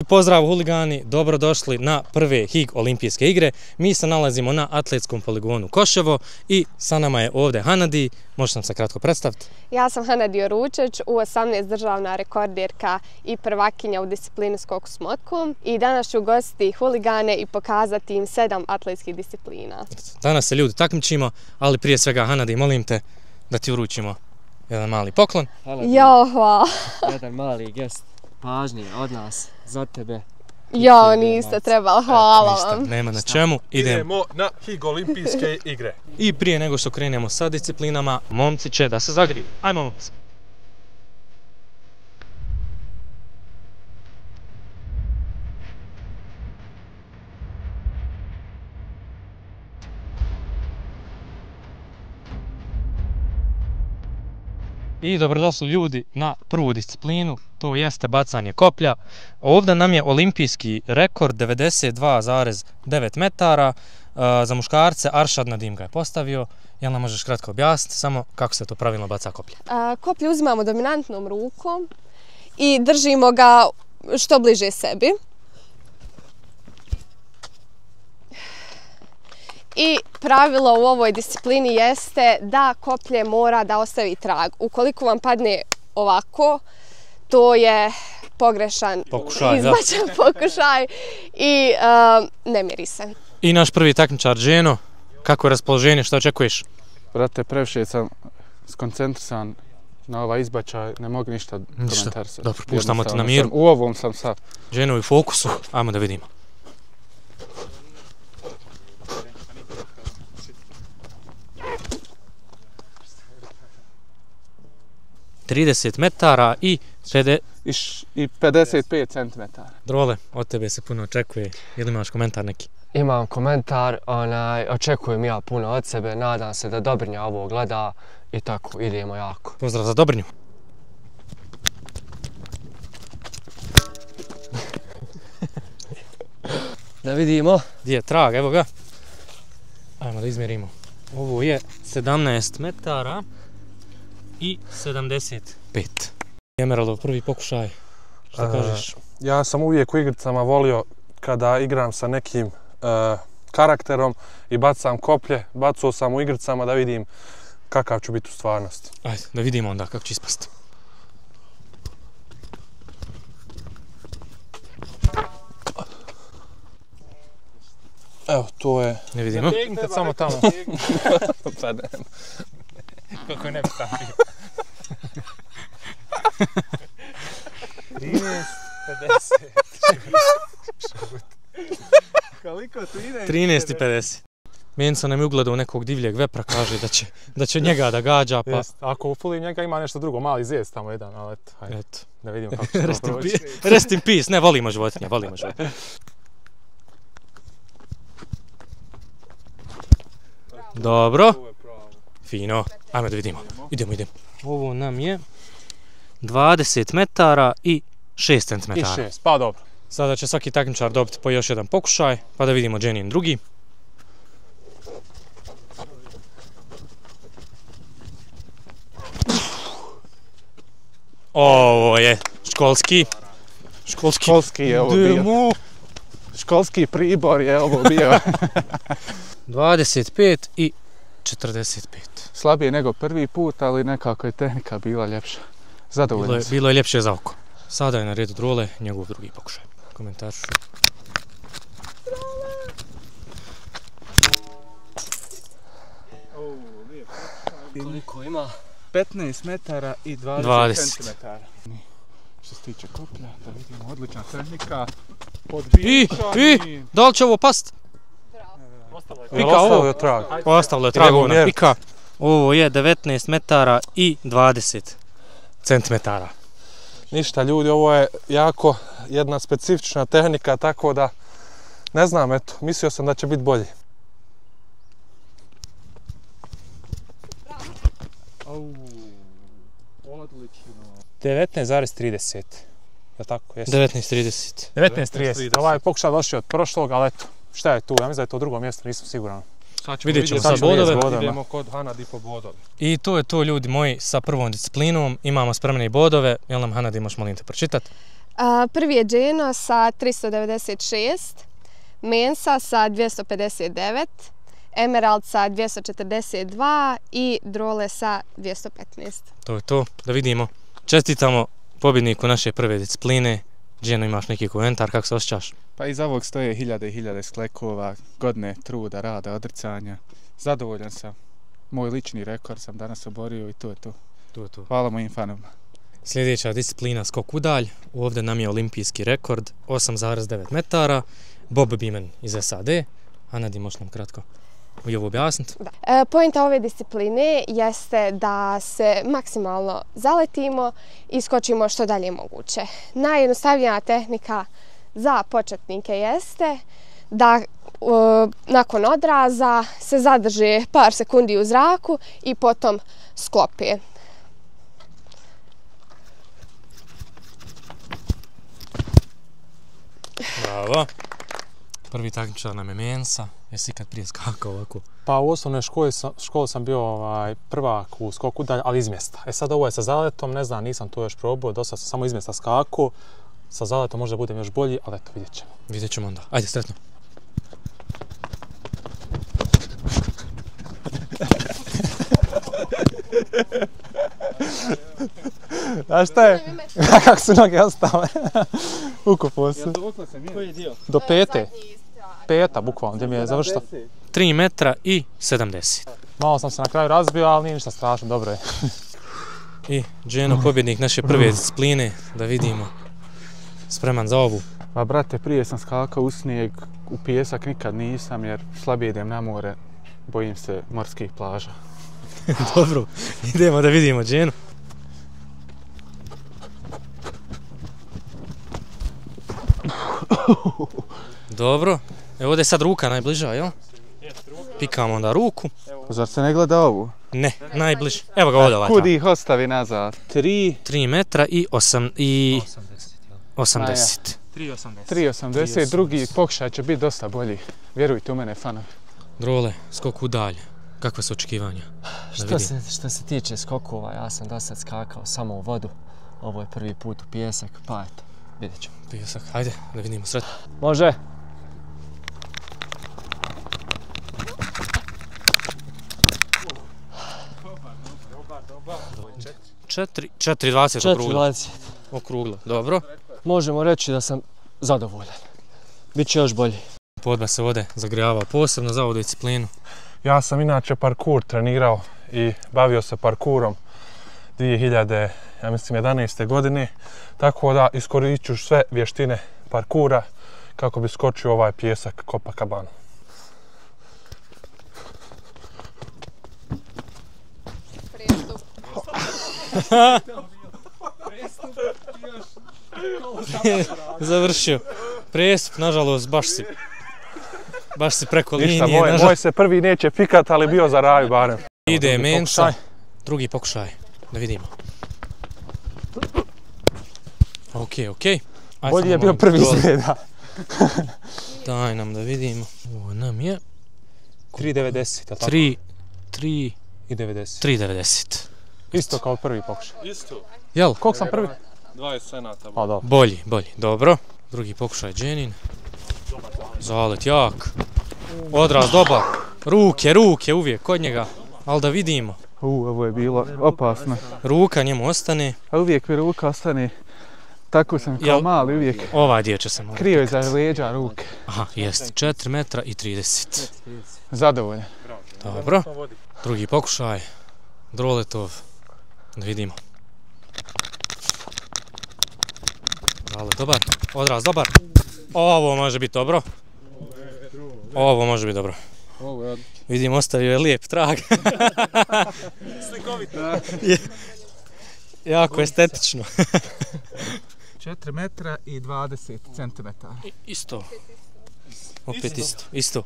pozdrav huligani, dobrodošli na prve HIG olimpijske igre. Mi se nalazimo na atletskom poligonu Koševo i sa nama je ovdje Hanadi. Možeš nam se kratko predstaviti? Ja sam Hanadi Oručeć, U18 državna rekorderka i prvakinja u disciplini skoku s motkom. I danas ću ugostiti huligane i pokazati im 7 atletskih disciplina. Danas se ljudi takmičimo, ali prije svega Hanadi, molim te da ti uručimo jedan mali poklon. Jo, hvala. Jedan mali gest pažnje od nas za tebe. Jo, niste trebali, hvala vam. Nema na čemu, Idemo na HIG olimpijske igre. I prije nego što krenemo sa disciplinama, momci će da se zagriju. Ajmo momci. I dobrodošli ljudi na prvu disciplinu, to jeste bacanje koplja. Ovdje nam je olimpijski rekord 92,9 metara. Za muškarce Aršad Nadim ga je postavio. Jel nam možeš kratko objasniti samo kako se to pravilno baca koplje? Koplje uzimamo dominantnom rukom i držimo ga što bliže sebi. I pravilo u ovoj disciplini jeste da koplje mora da ostavi trag. Ukoliko vam padne ovako, to je pogrešan izbačen pokušaj i ne miri se. I naš prvi takmičar Dženo, kako je raspoloženje, što očekuješ? Brate, previše sam skoncentrisan na ovaj izbačaj, ne mogu ništa komentarisati. Dobro, puštamo te na miru. U ovom sam sad. Dženo je u fokusu, ajmo da vidimo. ...30 metara i 55 centimetara. Drole, od tebe se puno očekuje. Ili imaš komentar neki? Imam komentar, očekujem ja puno od sebe, nadam se da Dobrnja ovo gleda i tako, idemo jako. Pozdrav za Dobrnju. Da vidimo. Gdje je trag, evo ga. Ajmo da izmjerimo. Ovo je 17 metara i 75. Emeraldov prvi pokušaj, što kažeš? Ja sam uvijek u igricama volio kada igram sa nekim karakterom i bacam koplje, bacao sam u igricama da vidim kakav ću biti u stvarnosti. Ajde, da vidimo onda kako će ispasti. Evo, to je... Ne vidimo. Tegnite samo tamo. Pa ne. Kako ne bi stavio. 13, 50. Koliko? 13 i 50. Menca nam je ugledao nekog divljeg vepra, kaže da će njega da gađa, pa... Ako ufuli njega ima nešto drugo, mali zjez tamo jedan, ali eto, hajde. Da vidimo kako će to proći. Rest in peace, ne, volimo životinje, volimo životinje. Dobro. Fino. Ajmo da vidimo. Idemo. Ovo nam je 20 metara i 6 cm. I 6, pa dobro. Sada će svaki takmičar dobiti po još jedan pokušaj, pa da vidimo Dženin drugi. Ovo je školski. Školski je ovo bio. Školski pribor je ovo bio. 25 i 45. Slabije nego prvi put, ali nekako je tehnika bila ljepša. Zadovoljno sam. Bilo je ljepše za oko. Sada je na redu Drole, njegov drugi pokušaj. Komentar. Koliko ima? 15 metara i 20 centimetara. Što se tiče koplja, da vidimo, odlična tehnika. Da li će ovo past? Ostavio je trag. Ostavilo je trag, ovo pika. Ovo je 19 metara i 20 centimetara. Ništa ljudi, ovo je jako jedna specifična tehnika, tako da ne znam, eto, mislio sam da će biti bolji. Odlično. 19,30. Je tako? 19,30. 19,30. Ovaj je pokušao došao od prošlog, ali eto, šta je tu? Ja mislim da je to drugo mjesto, nisam siguran. Vidjet ćemo sa bodove. Idemo kod Hanadi po bodove. I to je to ljudi moji sa prvom disciplinom. Imamo spremne i bodove. Jel nam Hanadi možeš molim te pročitati? Prvi je Dženo sa 396, Mensa sa 259, Emerald sa 242 i Drole sa 215. To je to, da vidimo. Čestitamo pobjedniku naše prve discipline. Dženo, imaš neki komentar, kako se osjećaš? Pa iza ovog stoje hiljade i hiljade sklekova, godine truda, rada, odricanja. Zadovoljan sam. Moj lični rekord sam danas oborio i to je to. To je to. Hvala mojim fanovima. Sljedeća disciplina skok udalj. Ovdje nam je olimpijski rekord 8,9 metara. Bob Beeman iz SAD. Anadi, možeš nam kratko i ovo objasniti? Poenta ove discipline jeste da se maksimalno zaletimo i skočimo što dalje moguće. Najjednostavnija tehnika za početnike jeste da nakon odraza se zadrže par sekundi u zraku i potom sklope. Bravo. Prvi takmičar nam je Mensa. Jesi ikad prije skakao ovako? Pa u osnovnoj školi sam bio prvak u skoku udalj, ali iz mjesta. Sad ovo je sa zaletom, ne znam, nisam to još probao, dosta sam samo iz mjesta skakao. Sa zaletom možda budem još bolji, ali eto, vidjet ćemo. Vidjet ćemo onda. Ajde, sretno. Znaš šta je? Kako su noge ostale? Ukupao se. Koji dio? Do pete. Peta, bukvalno, gdje mi je završila. 3 metra i 70. Malo sam se na kraju razbio, ali nije ništa strašno, dobro je. I Dženo, pobjednik naše prve discipline, da vidimo. Spreman za ovu. Pa brate, prije sam skakao u snijeg, u pijesak nikad nisam jer slabije idem na more, bojim se morskih plaža. Dobro, idemo da vidimo Dženu. Dobro, evo ovdje je sad ruka najbliža, jel? Pikamo onda ruku. Zar se ne gleda ovu? Ne, najbliže. Evo ga ovdje ovaj. Kud ih ostavi nazad? 3 metra i 80. 3,80, drugi pokušaj će biti dosta bolji. Vjerujte u mene, fanovi. Drole, skok udalj. Kakve su očekivanja? Što se tiče skokova, ja sam do sad skakao samo u vodu. Ovo je prvi put u pijesak, pa eto, vidjet ćemo. Pijesak, ajde, da vidimo, sretno. Može! Četiri 4,20 okruglo. 4,20. Okruglo, dobro. Možemo reći da sam zadovoljan. Biće još bolji. Podba se ovdje zagrijava posebno za ovu disciplinu. Ja sam inače parkour trenirao i bavio se parkourom 2011. godine, tako da iskoristit ću sve vještine parkoura kako bi skočio ovaj pijesak Copacabana. Završio. Prestup, nažalost, baš si preko linije. Ništa, moj se prvi neće pikat, ali bio za raju barem. Ide Mensa, drugi pokušaj, da vidimo. Okej. Bolji je bio prvi izgleda. Daj nam da vidimo. Ovo nam je 3,90, tako? 3 i 90. 3,90. Isto kao prvi pokušaj. Isto. Jel? Koliko sam prvi? 20 senata. Pa dobro. Bolji, dobro. Drugi pokušaj Dženin. Zalet jak. Odraz dobar. Ruke uvijek kod njega. Ali da vidimo. Ovo je bilo opasno. Ruka njemu ostane. A uvijek mi ruka ostane. Tako sam kao mali uvijek. Ovaj dio će se malo krio iza leđa ruke. Aha, jest. 4 metra i 30. Zadovoljan. Dobro. Drugi pokušaj. Droletov. Da vidimo. Zalet dobar. Odraz dobar. Ovo može biti dobro. Ovo može biti dobro. Vidim, ostavio je lijep trag. Slikovito. Jako estetično. 4 metra i 20 centimetara. Isto. Opet isto.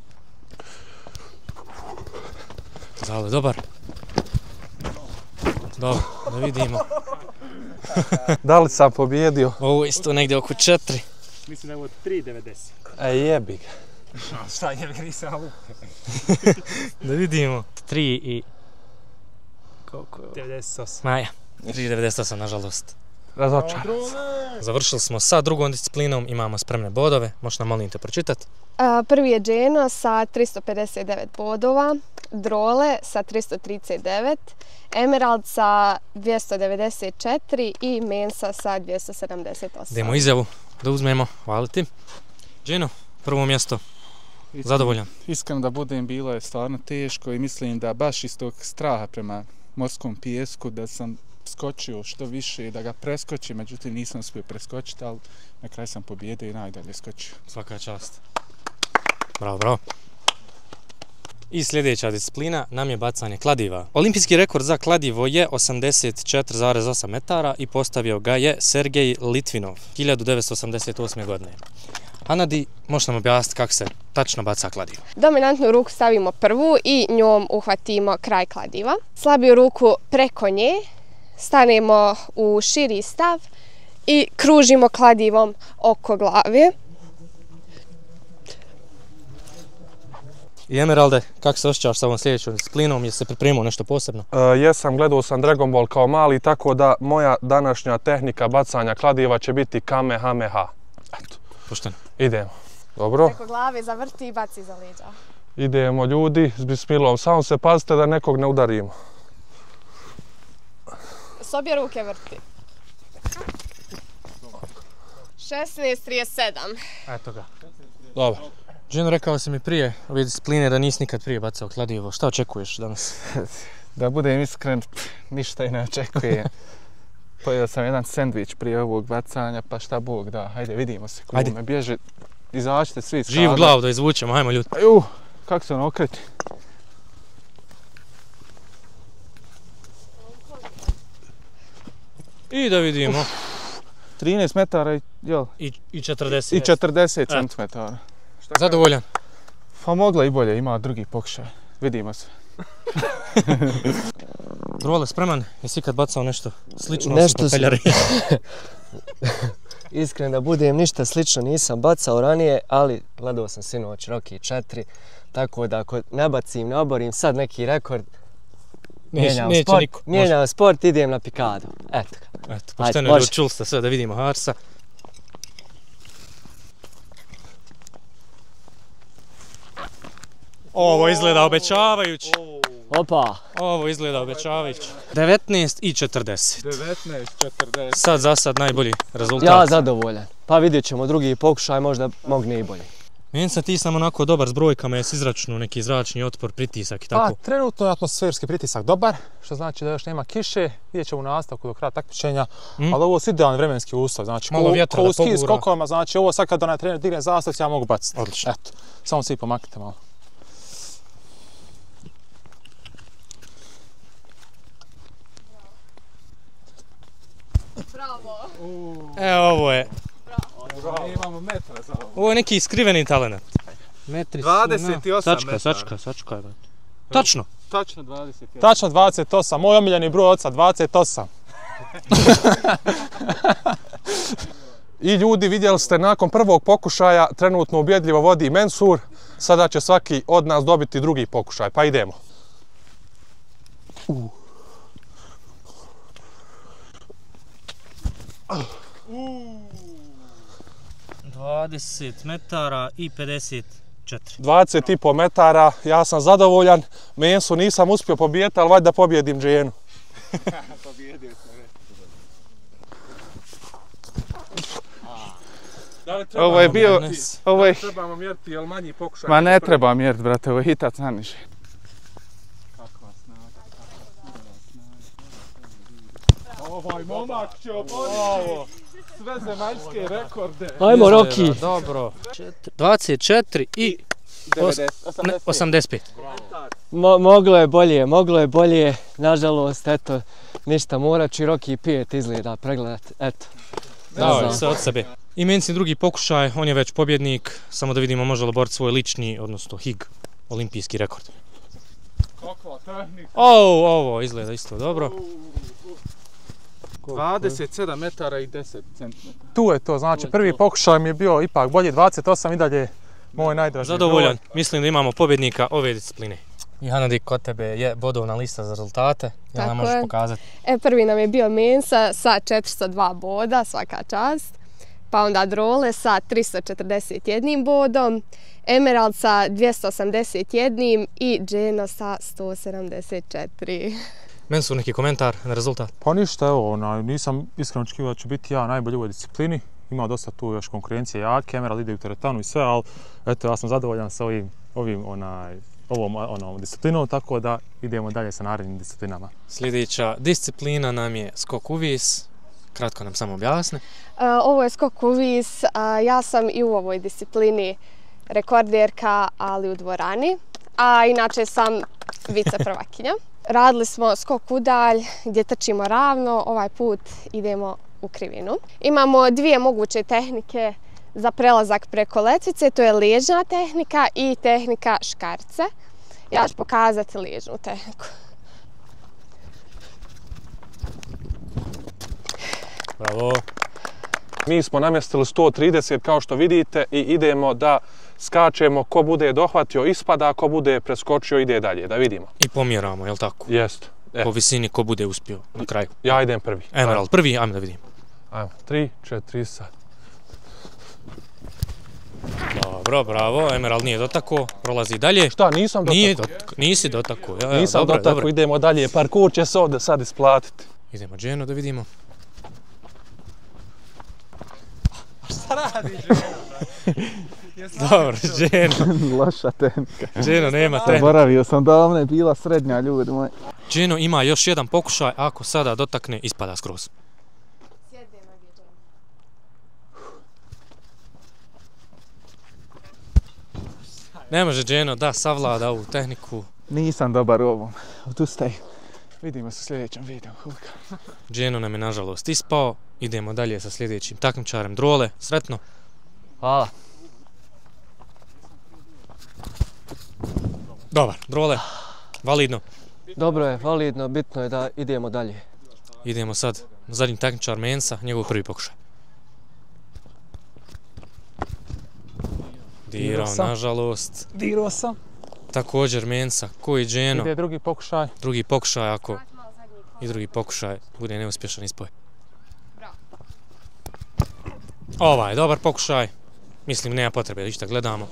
Zale, dobar. Dobro, da vidimo. Da li sam pobjedio? Ovo isto negdje oko 4. Mislim da je ovo 3,90. Ej, jebi ga. Šta jebi ga, nisam ovo. Da vidimo. 3 i... Koliko je ovo? 98. Maja. 3,98 nažalost. Razočaran. Završili smo sa drugom disciplinom, imamo spremne bodove, možeš nam molim te pročitati. Prvi je Dženo sa 359 bodova, Drole sa 339, Emerald sa 294 i Mensa sa 278. Idemo izjavu da uzmemo, hvala ti. Dženo, prvo mjesto, zadovoljan. Iskreno da budem, bilo je stvarno teško i mislim da baš iz tog straha prema morskom pijesku da sam skočio što više i da ga preskočim, međutim nisam uspio preskočiti, ali na kraju sam pobjedio i najdalje skočio. Svaka čast. Bravo, bravo. I sljedeća disciplina nam je bacanje kladiva. Olimpijski rekord za kladivo je 84,8 metara i postavio ga je Sergej Litvinov 1988. godine. Anadi, možeš nam objasniti kako se tačno baca kladivo? Dominantnu ruku stavimo prvu i njom uhvatimo kraj kladiva. Slabiju ruku preko nje, stanemo u širi stav i kružimo kladivom oko glave. I Emeralde, kako se osjećaš sa ovom sljedećom disciplinom? Jesi se pripremio nešto posebno? Jesam, gledao sam Dragon Ball kao mali, tako da moja današnja tehnika bacanja kladiva će biti Kamehameha. Eto. Pošteno. Idemo. Dobro. Preko glave zavrti i baci za leđa. Idemo ljudi, s bismilom. Samo se pazite da nekog ne udarimo. S obje ruke vrti. 16:37. Eto ga. Dobro. Dženo, rekao si mi prije ove discipline da nisi nikad prije bacao kladivo. Šta očekuješ danas? Da budem iskren, ništa i ne očekujem. Pojeo sam jedan sendvič prije ovog bacanja, pa šta Bog da. Hajde, vidimo se. Ko me bježe, izađite svi iz kadra. Živ glavu da izvučemo, hajmo ljudi. Kako se on okreti? I da vidimo. 13 metara jel? I 40. I 40 centimetara. Zadovoljan? Pa mogla i bolje, ima drugi pokušaj. Vidimo se. Drole, spreman? Jesi ikad bacao nešto slično Nešto osim peljare? Iskreno da budem, ništa slično nisam bacao ranije, ali gledao sam sinoć Rocky 4, tako da ako ne bacim, ne oborim sad neki rekord, mijenjam sport, idem na pikadu. Eto ga. Eto, pošteno je, čuli ste sve, da vidimo Harsa. Ovo izgleda obećavajući. Opa! Ovo izgleda obećavajući. 19:40. 19:40. Za sad najbolji rezultat. Ja zadovoljan. Pa vidjet ćemo drugi pokušaj, možda mogne i bolje. Mensa, ti sam onako dobar s brojkama, jesi izračunao neki zračni otpor, pritisak i tako? Pa, trenutno je atmosferski pritisak dobar, što znači da još nema kiše, vidjet ćemo u nastavku do kraja takmičenja, ali ovo su idealni vremenski uslovi, znači malo vjetra da pogura. Ko u ski skokovima, znači ovo sad kad onaj trener digne zastav, ja mogu baciti. Odlično. Eto, samo svi pomaknite malo. Bravo! Ovo je. Imamo metra za ovo. Ovo je neki skriveni talent. Metri 28 metara. Sačkaj. Tačno? Tačno 28. Tačno 28, moj omiljeni broj oca, 28. I ljudi, vidjeli ste, nakon prvog pokušaja trenutno ubjedljivo vodi Mensur. Sada će svaki od nas dobiti drugi pokušaj, pa idemo. 20 metara i 54. 20,5 metara, ja sam zadovoljan. Mensu nisam uspio pobijeti, ali valjda pobjedim Dženu. Pobjedio sam već. Ovo je bio... Trebamo mjeriti, jel manji pokušaj? Ma ne treba mjeriti, brate, ovo je hitac naniže. Kakva snaga. Ovaj momak će oboriti sve zemaljske rekorde. Ajmo, Rocky! Dobro. 24 i 85. Moglo je bolje, nažalost, eto, ništa, morat ću Rocky 5 izgleda pregledat, eto. Dao sve od sebe. I Mensin drugi pokušaj, on je već pobjednik, samo da vidimo može li oboriti svoj lični, odnosno HIG, olimpijski rekord. Kakva tehnika. Ovo izgleda isto dobro. 27 metara i 10 centimetara. Tu je to, znači prvi pokušaj mi je bio ipak bolji, 28 i dalje moj najdraži. Zadovoljan, mislim da imamo pobjednika ove discipline. I Hanadik, kod tebe je bodovna lista za rezultate. Jel nam možeš pokazati? Prvi nam je bio Mensa sa 402 boda, svaka čast. Pa onda Drole sa 341 bodom, Emerald sa 281 i Dženo sa 174. Men su neki komentar na rezultat? Pa ništa, evo, nisam iskreno očekivao da ću biti ja najbolji u ovoj disciplini. Imao dosta tu još konkurencije jake, Emerald ide u teretanu i sve, ali eto, ja sam zadovoljan sa ovom disciplinom, tako da idemo dalje sa narednim disciplinama. Sljedeća disciplina nam je skok u vis. Kratko nam samo objasni. Ovo je skok u vis. Ja sam i u ovoj disciplini rekorderka, ali u dvorani. A inače sam viceprvakinja. Radili smo skok udalj gdje trčimo ravno, ovaj put idemo u krivinu. Imamo dvije moguće tehnike za prelazak preko letvice, to je ležna tehnika i tehnika škarce. Ja ću pokazati ležnu tehniku. Bravo. Mi smo namjestili 130 kao što vidite i idemo da skačemo, ko bude dohvatio ispada, ko bude preskočio ide dalje, da vidimo. I pomjeramo, jel tako? Jest. Po visini ko bude uspio na kraju. Ja idem prvi. Emerald prvi, ajmo da vidimo. Ajmo, 3, 4, sad. Dobro, bravo, Emerald nije dotako, prolazi dalje. Šta, nisam dotako? Nisi dotako. Nisam dotako, idemo dalje, parkour će se ovdje sad isplatiti. Idemo Dženo da vidimo. Šta radiš? Dobro, Dženo. Loša tehnika. Dženo nema tehnika. Zaboravio sam da ovdje je bila srednja, ljudi moji. Dženo ima još jedan pokušaj, ako sada dotakne, ispada skroz. Ne može Dženo da savlada ovu tehniku. Nisam dobar u ovom. Odustaj. Vidimo se u sljedećem videu. Dženo nam je nažalost ispao. Idemo dalje sa sljedećim takmičarem Drole. Sretno. Hvala. Dobar, Drole. Validno. Dobro je, validno, bitno je da idemo dalje. Idemo sad na zadnji takmičar Mensa, njegov prvi pokušaj. Dirao, nažalost. Dirao sam. Također Mensa, koji Dženo. Ide drugi pokušaj. Drugi pokušaj, ako i drugi pokušaj bude neuspješan ispoj. Ovaj je dobar pokušaj. Mislim, nema potrebe da išta gledamo.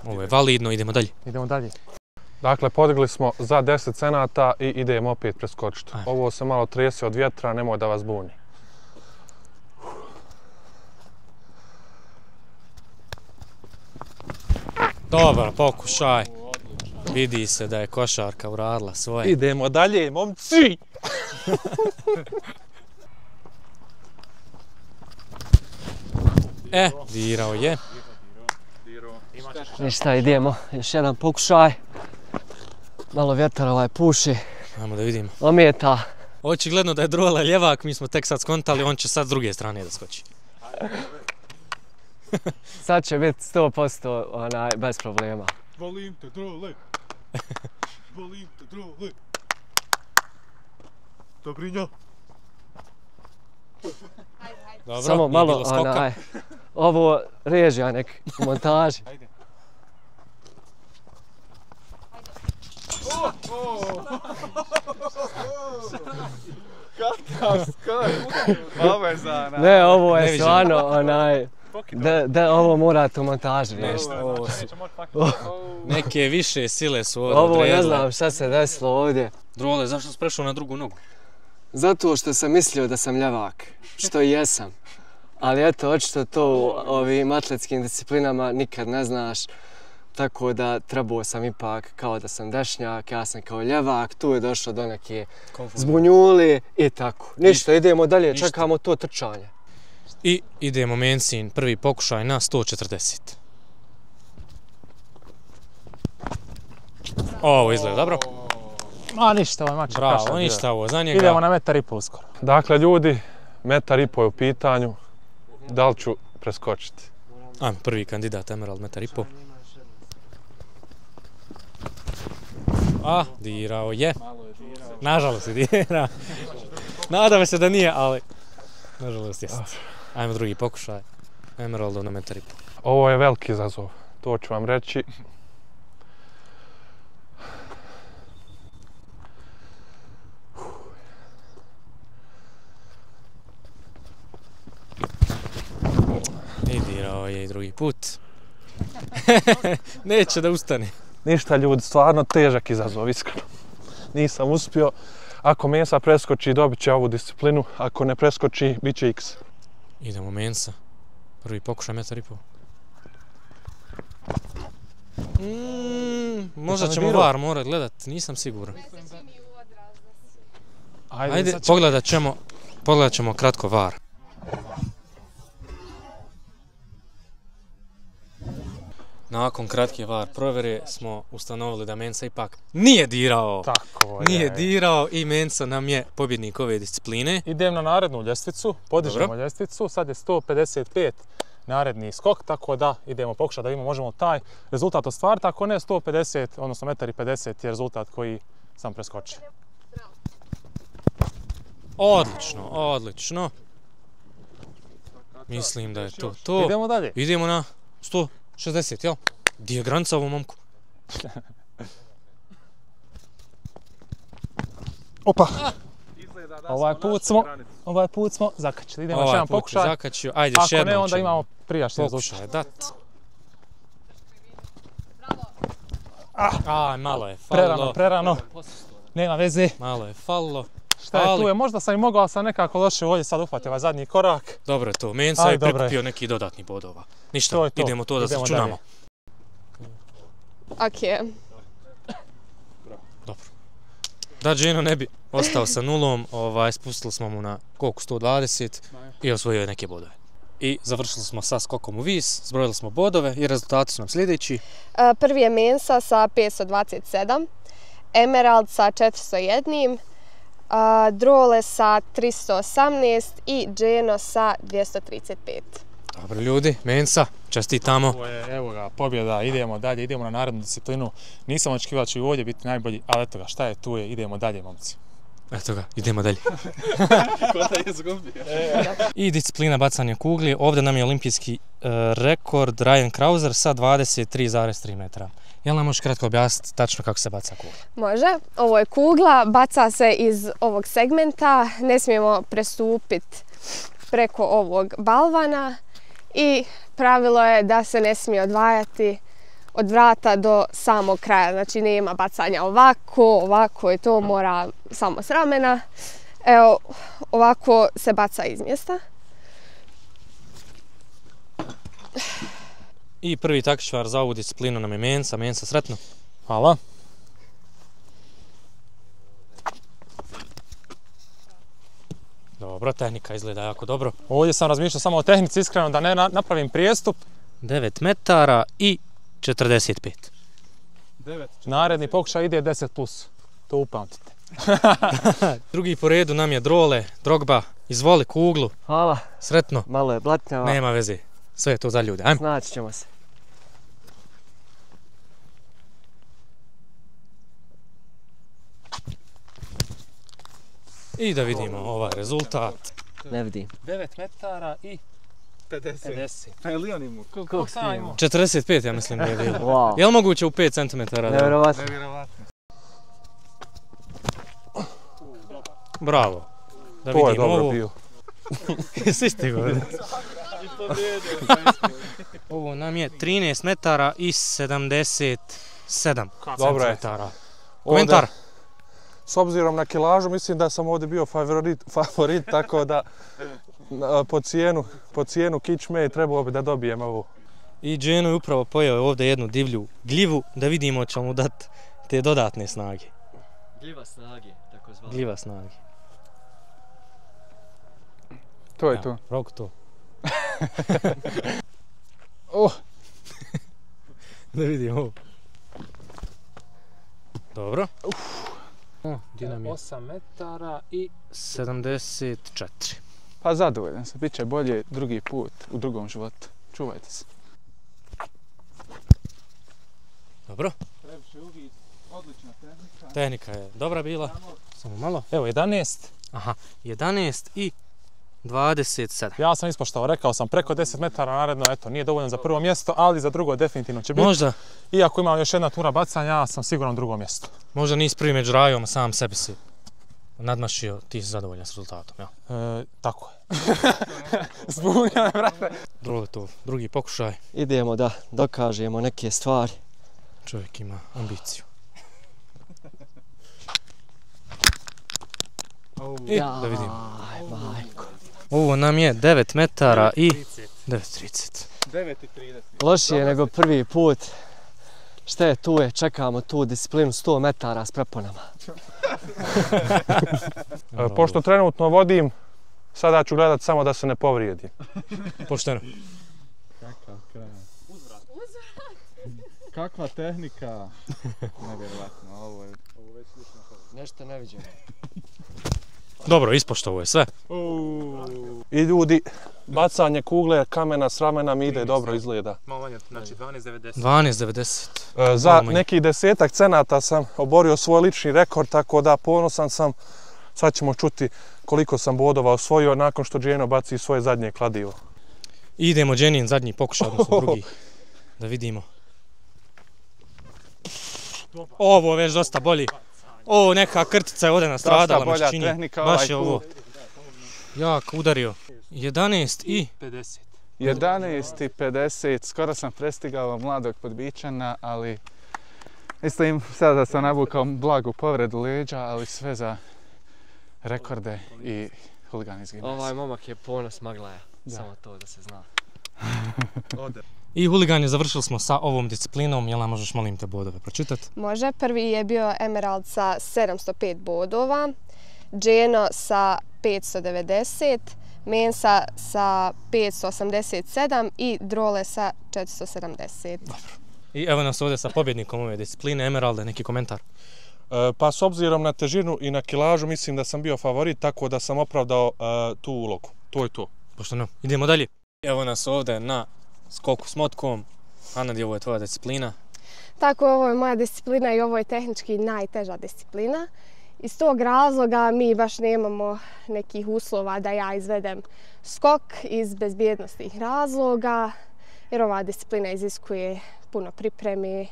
Ovo je validno, idemo dalje. Idemo dalje. Dakle, podigli smo za 10 cenata i idemo opet preskočiti. Ovo se malo trese od vjetra, nemoj da vas buni. Dobar pokušaj. Vidi se da je košarka uradila svoje. Idemo dalje, momci! Dirao je. Ništa, idemo. Još jedan pokušaj. Malo vjetar puši. Ajmo da vidimo. Ometa. Očigledno da je Drole ljevak, mi smo tek sad skontali, on će sad s druge strane da skoči. Sad će biti 100% bez problema. Volim te Drole. Volim te Drole. Dobrinja. Dobro, samo malo, ovo režija nek u montaži. Ajde. Kakav skor. Ovezana. Ne, ovo je stvarno ovo morate u montaži riješiti. Neke više sile su ovdje ovo odredile. Ne znam šta se desilo ovdje. Drole, zašto si prešao na drugu nogu? Zato što sam mislio da sam ljevak, što i jesam. Ali eto, očito to u ovim atletskim disciplinama nikad ne znaš. Tako da trebao sam ipak kao da sam dešnjak, ja sam kao ljevak, tu je došlo do neke zbunjuli i tako. Ništa, idemo dalje, čekamo to trčanje. I idemo Mensin, prvi pokušaj na 140. Ovo izgleda dobro. A ništa, ovo je mač. Bravo, ništa ovo za njega. Idemo na 1,5 m uskoro. Dakle, ljudi, 1,5 m je u pitanju. Da li ću preskočiti? Ajmo, prvi kandidat Emerald, 1,5 m. Dirao je. Nažalost je dirao. Nadam se da nije, ali nažalost jest. Ajmo drugi pokušaj. Emeraldov na 1,5 m. Ovo je veliki izazov, to ću vam reći. put. Neće da ustane. Ništa ljudi, stvarno težak izazov, iskreno. Nisam uspio. Ako Mensa preskoči, dobit će ovu disciplinu. Ako ne preskoči, bit će X. Idemo Mensa. Prvi pokušaj 1,5 m. Možda ćemo VAR morat gledat, nisam siguran. Ajde, pogledat ćemo kratko VAR. Nakon kratke VAR provjere smo ustanovili da Mensa ipak nije dirao. Tako je. Nije dirao i Mensa nam je pobjednik ove discipline. Idem na narednu ljestvicu, podižemo ljestvicu, sad je 155 naredni skok, tako da idemo pokušati da vidimo možemo taj rezultat ostvariti, ako ne 150, odnosno 1,50 m je rezultat koji sam preskočio. Odlično, odlično. Mislim da je to to. Idemo dalje. Idemo na 160, jel? Gdje je granica ovom momku? Opa! Ovaj put smo zakačili. Idemo još jedan pokušaj. Zakačio. Ajde, još jednom ako ne, onda imamo prijašnji rezultat. Pokušaj dat. Malo je falilo. Prerano. Nema veze. Malo je falilo. Šta je tu je? Možda sam i mogao, ali sam nekako loše ovdje sad uhvatio ovaj zadnji korak. Dobro je to. Mensa je prikupio neki dodatni bodova. Ništa, idemo to da sračunamo. Ok. Dobro. Da Dženo ne bi ostao sa nulom, spustili smo mu na koliko 120 i osvojio je neke bodove. I završili smo sa skokom u vis, zbrojili smo bodove i rezultati su nam sljedeći. Prvi je Mensa sa 527, Emerald sa 401, Drole sa 318 i Dženo sa 235. Dobro ljudi, Mensa, čestitamo. Evo ga, pobjeda, idemo dalje, idemo na narednu disciplinu. Nisam očekivao da će i ovdje biti najbolji, ali eto ga, šta je tu je, idemo dalje, momci. Eto ga, idemo dalje. Ko da je izgubio. I disciplina bacanja kugli, ovdje nam je olimpijski rekord Ryan Krauser sa 23,3 metra. Jel nam možeš kratko objasniti tačno kako se baca kugla? Može. Ovo je kugla, baca se iz ovog segmenta, ne smijemo prestupiti preko ovog balvana i pravilo je da se ne smije odvajati od vrata do samog kraja. Znači nema bacanja ovako i to mora samo s ramena. Evo, ovako se baca iz mjesta. I prvi takmičar za ovu disciplinu nam je Mensa. Mensa, sretno. Hvala. Dobro, tehnika izgleda jako dobro. Ovdje sam razmišljao samo o tehnici, iskreno da ne napravim prijestup. 9 metara i 45. Naredni pokušaj ide 10+. To upamtite. Drugi po redu nam je Drole, Drogba. Izvoli kuglu. Hvala. Sretno. Malo je blatnjava. Nema veze. Sve je to za ljude. Ajmo. Naći ćemo se. I da vidimo ovaj rezultat. Ne vidim. 9 metara i 50. Pa je li on imao? Koliko si imao? 45, ja mislim da je bilo. Wow. Je li moguće u 5 cm? Nevjerovatno. Bravo. Da To je vidimo dobro ovo. bio. Svi ste go. Ovo nam je 13 metara i 77 centimetara. Komentar? S obzirom na kilažu, mislim da sam ovdje bio favorit, tako da po cijenu kičme trebao bi da dobijem ovo. I Dženo je upravo pojeo ovdje jednu divlju gljivu, da vidimo će mu dati te dodatne snage. Gljiva snage, tako zvano. Gljiva snage. To je to. Rok to. Da vidimo ovo. Dobro. Gdje nam je? 8 metara i 74. Pa zadovoljan sam, bit će bolje drugi put u drugom životu. Čuvajte se. Dobro. Odlična tehnika. Tehnika je dobra bila. Samo malo. Evo 11. Aha, 11 i 27. Ja sam ispoštao, rekao sam preko 10 metara naredno, eto, nije dovoljno za prvo mjesto, ali za drugo definitivno će biti. Možda. Iako imam još jedna tura bacanja, ja sam siguran u drugom mjestu. Možda nisi prvi među rajom, sam sebi si nadmašio, ti si zadovoljan s rezultatom, jel? Tako je. Zbunjeno, brate. Drugi pokušaj. Idemo da dokažemo neke stvari. Čovjek ima ambiciju. Da vidimo. Majko. Ovo nam je 9 metara i 9.30. 9.30. Lošije nego prvi put. Šta je tu je, čekamo tu disciplinu 100 metara s preponama. Pošto trenutno vodim, sada ću gledat samo da se ne povrijedim. Pošteno. Kakav kraj. Kakva tehnika. Nevjerovatno, ovo već slično. Nešto ne vidim. Dobro, ispoštovo je sve. I ljudi, bacanje kugle, kamena s ramena mi ide, dobro izgleda. Malo manje, znači 12.90. 12.90. Za nekih 10-ak cenata sam oborio svoj lični rekord, tako da ponosan sam. Sad ćemo čuti koliko sam bodova osvojio nakon što Dženo baci svoje zadnje kladivo. Idemo Dženin zadnji pokušaj, odnosno drugi. Da vidimo. Ovo već dosta bolji. O, neka krtica je ovdje nastradala, mi se čini. Baš je ovo. Jako udario. 11.50. 11.50, skoro sam prestigao mladog Podbičana, ali mislim sada da sam nabukao blagu povredu leđa, ali sve za rekorde i huliganizam. Ovaj momak je ponos Maglaja, samo to da se zna. I huligani, završili smo sa ovom disciplinom. Jelena, možeš molim te bodove pročitati? Može, prvi je bio Emerald sa 705 bodova, Dženo sa 590, Mensa sa 587 i Drole sa 470. Dobro. I evo nas ovdje sa pobjednikom ove discipline. Emeralde, neki komentar? Pa s obzirom na težinu i na kilažu mislim da sam bio favorit, tako da sam opravdao tu ulogu. To je to. Pošteno. Idemo dalje. Evo nas ovdje na skoku s motkom. Anadi, ovo je tvoja disciplina. Tako, ovo je moja disciplina i ovo je tehnički najteža disciplina. Iz tog razloga mi baš nemamo nekih uslova da ja izvedem skok iz bezbjednostnih razloga, jer ova disciplina iziskuje puno pripreme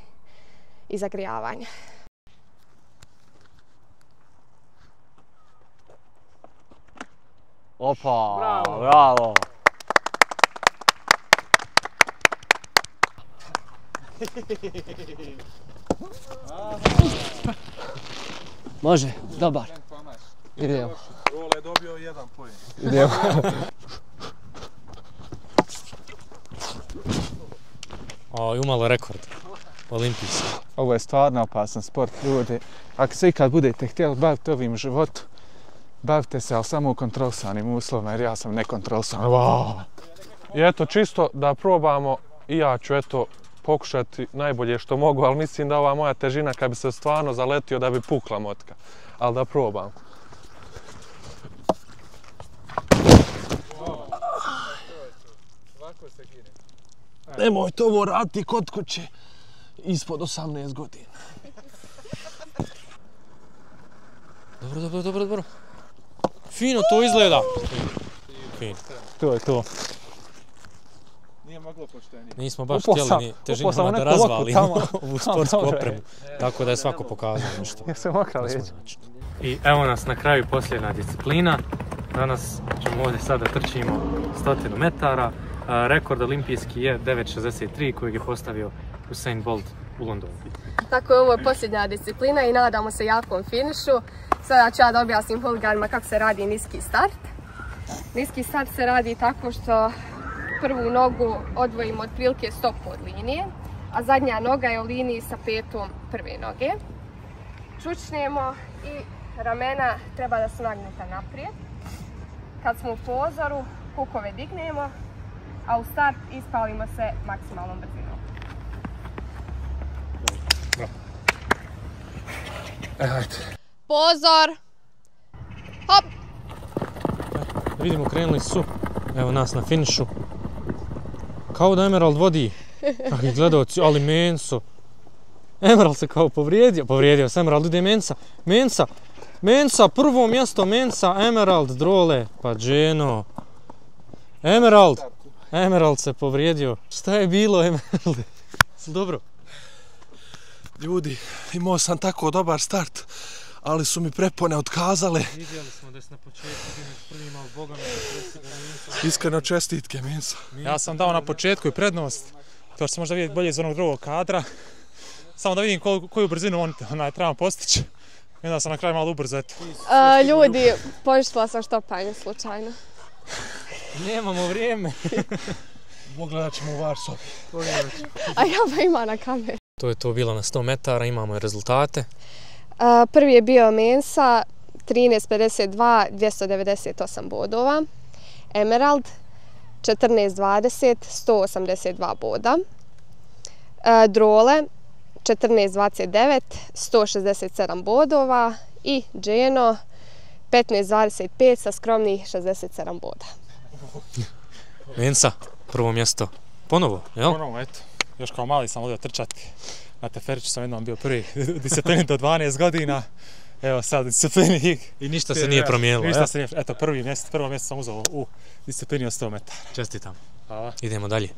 i zagrijavanja. Opa, bravo! Može, dobar. Idemo. Role je dobio 1 poen. Idemo. O, i umalo rekord. Olimpijski. Ovo je stvarno opasan sport, ljudi. Ako se ikad budete htjeli baviti ovim životom, bavite se, ali samo u kontrolisanim uslovima, jer ja sam nekontrolisan. Wow. I eto, čisto da probamo, i ja ću eto pokušati najbolje što mogu, ali mislim da ova moja težina kad bi se stvarno zaletio da bi pukla motka. Ali da probam. Nemojte ovo raditi kod kuće ispod 18 godina. Dobro. Fino to izgleda. Fino. To je to. Nije moglo poštenije. Nismo baš htjeli ni težinama da razvalimo ovu sportsku opremu. Tako da je svako pokazao nešto. Ja se mokra leđa. I evo nas na kraju posljedna disciplina. Danas ćemo ovdje sada trčimo 100 metara. Rekord olimpijski je 9.63 kojeg je postavio Usain Bolt u Londonu. Tako je, ovo je posljednja disciplina i nadamo se jakom finišu. Sada ću ja da objasnim huliganima kako se radi niski start. Niski start se radi tako što prvu nogu odvojimo otprilike stopu od linije, a zadnja noga je u liniji sa petom prve noge. Čučnemo i ramena treba da su nagneta naprijed. Kad smo u pozoru, kukove dignemo, a u start ispalimo se maksimalnom brzinom. Pozor! Hop! Vidimo, krenuli su. Evo nas na finišu. Kao da Emerald vodi. Kakvi gledalci, ali Menso. Emerald se kao povrijedio se Emerald, ide Mensa, prvo mjesto Mensa, Emerald, Drole, pa Dženo. Emerald se povrijedio. Šta je bilo, Emerald? Dobro. Ljudi, imao sam tako dobar start, ali su mi prepone otkazale. Vidjeli smo da si na početku bio među prvima, ali Boga mi Iskreno čestitke, Mensa. Ja sam dao na početku i prednost, to će se možda vidjeti bolje iz onog drugog kadra. Samo da vidim koju brzinu on trebam postići. I onda sam na kraju malo ubrzo, eto. Ljudi, poništila sam štopanje slučajno. Nemamo vrijeme. Pogledat ćemo u var sobi. A ja pa ima na kameru. To je to bilo na 100 metara, imamo i rezultate. Prvi je bio Mensa, 13.52, 298 bodova. Emerald, 14.20, 182 boda. Drole, 14.29, 167 bodova. I Dženo, 15.25 sa skromnih 67 boda. Mensa, prvo mjesto. Ponovo, jel? Ponovo, eto. Još kao mali sam volio trčati. Na teferiću sam jednom bio prvi u disciplini do 12 godina. Evo sad u disciplini... I ništa se nije promijenilo, Ništa se nije... Eto, prvo mjesto sam uzeo u disciplini od 100 metara. Čestitam. Hvala. Idemo dalje.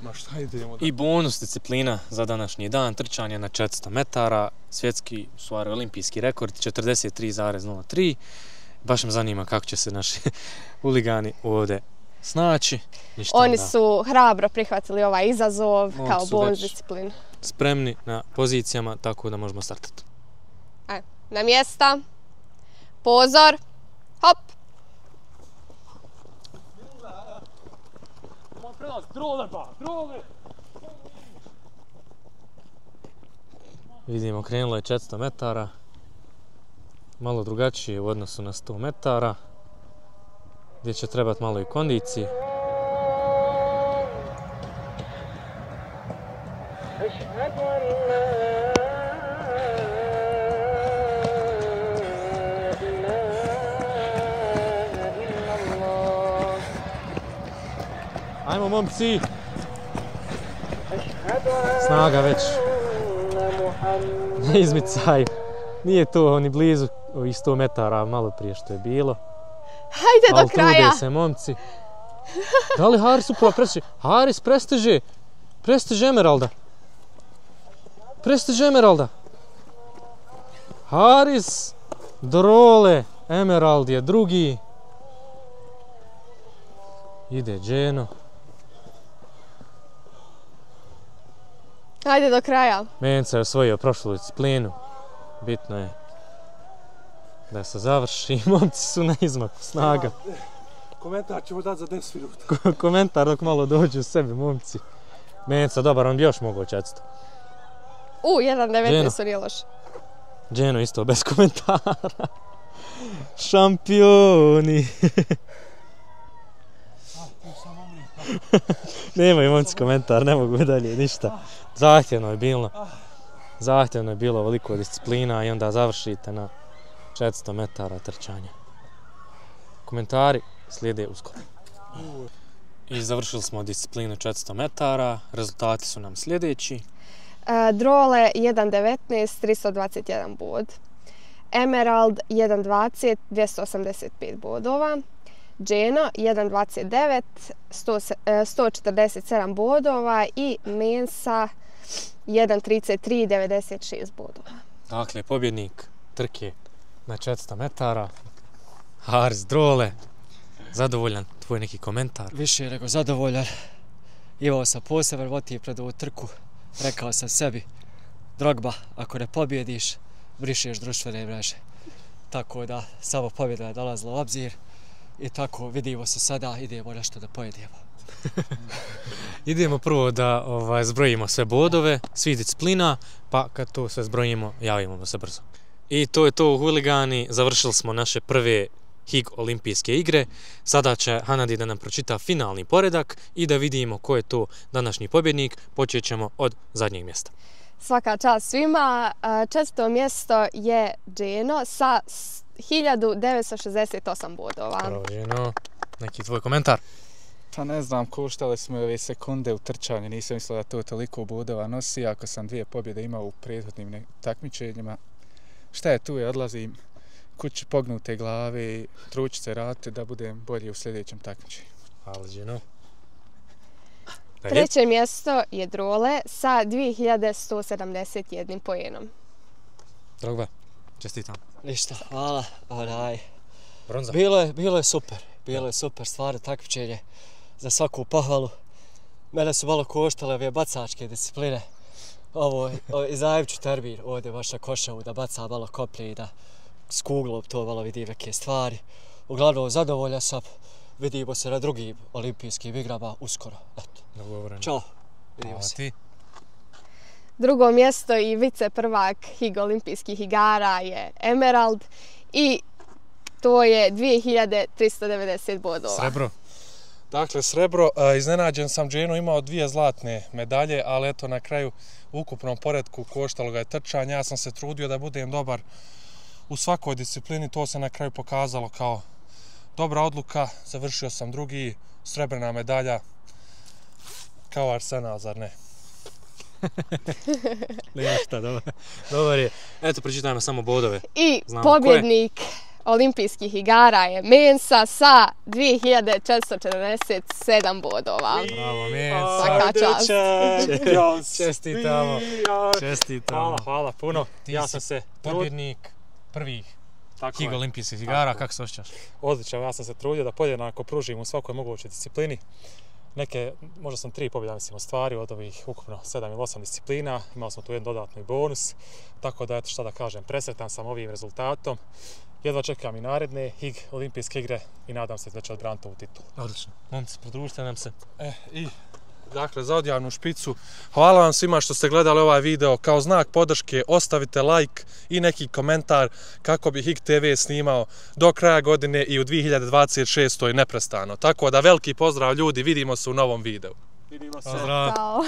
Ma šta idemo da... I bonus disciplina za današnji dan, trčanje na 400 metara, svjetski, u stvari olimpijski rekord, 43,03. Baš me zanima kako će se naši huligani ovdje snaći. Oni su hrabro prihvatili ovaj izazov kao bonus disciplinu. Spremni na pozicijama, tako da možemo startati. Na mjesta, pozor, hop! Vidimo, krenulo je 400 metara, malo drugačije u odnosu na 100 metara, gdje će trebati malo i kondicije. Ajmo, momci! Snaga već. Ne izmicaj. Nije to ni blizu ovih 100 metara malo prije što je bilo. Hajde do kraja! Ali trude se, momci. Da li Haris upravo prestiže? Haris, prestiže! Prestiže Emeralda. Prestiže Emeralda. Haris, Drole, Emerald je drugi. Ide Dženo. Hajde do kraja. Mensa je osvojio prošlu disciplinu. Bitno je da se završi. Momci su na izmaku, snaga. Komentar ćemo dati za 10 minuta. Komentar dok malo dođu u sebe, momci. Mensa, dobar, on bi još mogao 400. 1.19 su nije loš. Dženo isto bez komentara. Šampioni. Nemaju momci komentar, ne mogu dalje, ništa. Zahtjevno je bilo. Zahtjevno je bilo ovoliko disciplina i onda završite na 400 metara trčanja. Komentari slijede uskoro. I završili smo disciplinu 400 metara, rezultati su nam sljedeći. Drole 1.19, 321 bod. Emerald 1.20, 285 bodova. Dženo 1.29, 147 bodova i Mensa 1.33, 96 bodova. Dakle, pobjednik trke na 400 metara, Haris Drole. Zadovoljan, tvoj neki komentar? Više nego zadovoljan. Imao sam poseban motiv pred ovu trku. Rekao sam sebi, Drogba, ako ne pobjediš, brišeš društvene mreže. Tako da, samo pobjeda je dolazila u obzir. I tako, vidimo se sada, idemo nešto da pojedemo. Idemo prvo da zbrojimo sve bodove, svih disciplina, pa kad to sve zbrojimo, javimo se brzo. I to je to, huligani, završili smo naše prve HIG olimpijske igre. Sada će Hanadi da nam pročita finalni poredak i da vidimo ko je to današnji pobjednik. Počet ćemo od zadnjeg mjesta. Svaka čast svima. 4. mjesto je Dženo sa 1968 bodova. Bravo, Dženo. Neki tvoj komentar? Pa ne znam, koštale smo ove sekunde u trčanju, nisam mislila da to toliko bodova nosi, ako sam 2 pobjede imao u prethodnim takmičenjima. Šta je tu, odlazim kući pognute glave i trućice raditi da budem bolji u sljedećem takmičenju. Hvala, Dženo. 3. mjesto je Drole sa 2171 poenom. Drogba, Čestitam. Ništa, hvala. Bronza. Bilo je super. Bilo je super, stvarno takmičenje za svaku pohvalu. Mene su malo koštale ove bacačke discipline. Ovo, izajavit ću termin ovdje baš na Košavu, da baca malo koplje i da s kuglom to malo vidim neke stvari. Uglavnom, zadovoljan sam. Vidimo se na drugim olimpijskim igrama uskoro. Eto. Dogovoreno. Ćao. Vidimo Hvala se. ti. Drugo mjesto i viceprvak HIG olimpijskih igara je Emerald i to je 2390 bodova. Srebro. Dakle, srebro, iznenađen sam, Dženo imao 2 zlatne medalje, ali eto na kraju u ukupnom poretku koštalo ga je trčanje. Ja sam se trudio da budem dobar u svakoj disciplini, to se na kraju pokazalo kao dobra odluka. Završio sam drugi, srebrna medalja, kao Arsenal, zar ne? Nema šta, dobar je. Eto, pročitajmo samo bodove. I Znamo pobjednik olimpijskih igara je Mensa sa 2447 bodova. Bravo, Mensa. Svaka čast. Čestitamo. Čestitamo. Hvala puno. Ja sam se pobjednik prvih HIG olimpijskih igara. Kako se osjećaš? Odlično, ja sam se trudio da podjednako pružim u svakoj mogućoj disciplini. Možda sam 3 pobjeda mislim ostvario od ovih ukupno 7 ili 8 disciplina. Imali smo tu jedan dodatni bonus. Tako da, eto šta da kažem, presretan sam ovim rezultatom. Jedva čekam i naredne HIG olimpijske igre i nadam se da će odbraniti ovu titulu. Odlično. Momci, pridružite nam se. Dakle, za odjavnu špicu, hvala vam svima što ste gledali ovaj video. Kao znak podrške ostavite like i neki komentar kako bi HIG TV snimao do kraja godine i u 2026. neprestano. Tako da veliki pozdrav ljudi, vidimo se u novom videu. Pozdrav. Ćao.